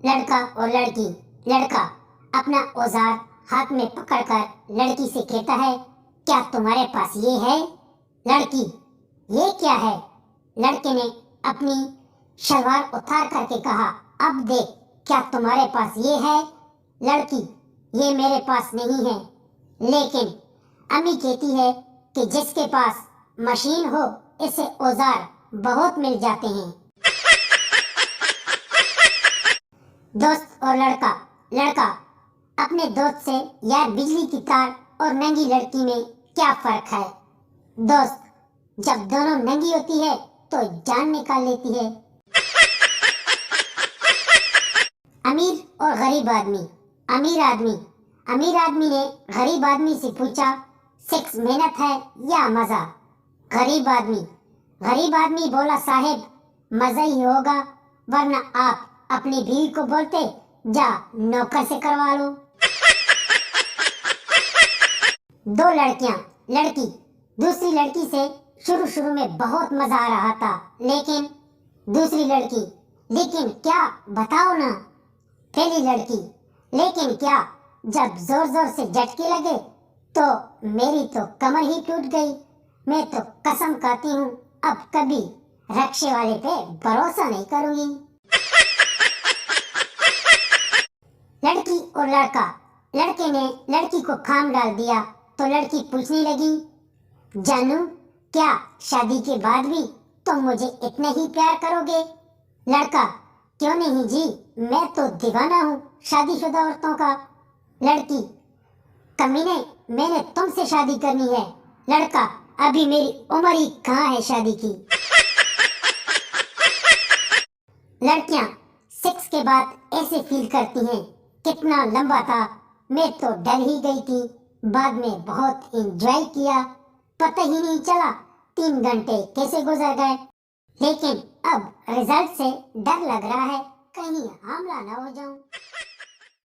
लड़का और लड़की। लड़का अपना औजार हाथ में पकड़कर लड़की से कहता है, क्या तुम्हारे पास ये है? लड़की, ये क्या है? लड़के ने अपनी शलवार उतार करके कहा, अब देख, क्या तुम्हारे पास ये है? लड़की, ये मेरे पास नहीं है, लेकिन अम्मी कहती है कि जिसके पास मशीन हो इसे औजार बहुत मिल जाते हैं। दोस्त और लड़का। लड़का अपने दोस्त से, यार बिजली की तार और नंगी लड़की में क्या फर्क है? दोस्त, जब दोनों नंगी होती है तो जान निकाल लेती है। अमीर और गरीब आदमी। अमीर आदमी ने गरीब आदमी से पूछा, सेक्स मेहनत है या मजा? गरीब आदमी बोला, साहेब मजा ही होगा, वरना आप अपनी बीवी को बोलते, जा नौकर से करवा लो। दो लड़कियां। लड़की दूसरी लड़की से शुरू में बहुत मजा आ रहा था, लेकिन दूसरी लड़की, लेकिन क्या बताओ ना। पहली लड़की, लेकिन क्या, जब जोर जोर से झटके लगे तो मेरी तो कमर ही टूट गई। मैं तो कसम खाती हूँ अब कभी रक्शे वाले पे भरोसा नहीं करूंगी। लड़की और लड़का। लड़के ने लड़की को काम डाल दिया तो लड़की पूछने लगी, जानू, क्या शादी के बाद भी तुम मुझे इतने ही प्यार करोगे? लड़का, क्यों नहीं जी, मैं तो दीवाना हूँ शादीशुदा औरतों का। लड़की, कमीने, मैंने तुमसे शादी करनी है। लड़का, अभी मेरी उम्र ही कहाँ है शादी की। लड़कियां सेक्स के बाद ऐसे फील करती हैं, कितना लंबा था, मैं तो डर ही गई थी, बाद में बहुत एंजॉय किया, पता ही नहीं चला 3 घंटे कैसे गुजर गए। लेकिन अब रिजल्ट से डर लग रहा है, कहीं हामला ना हो जाऊं।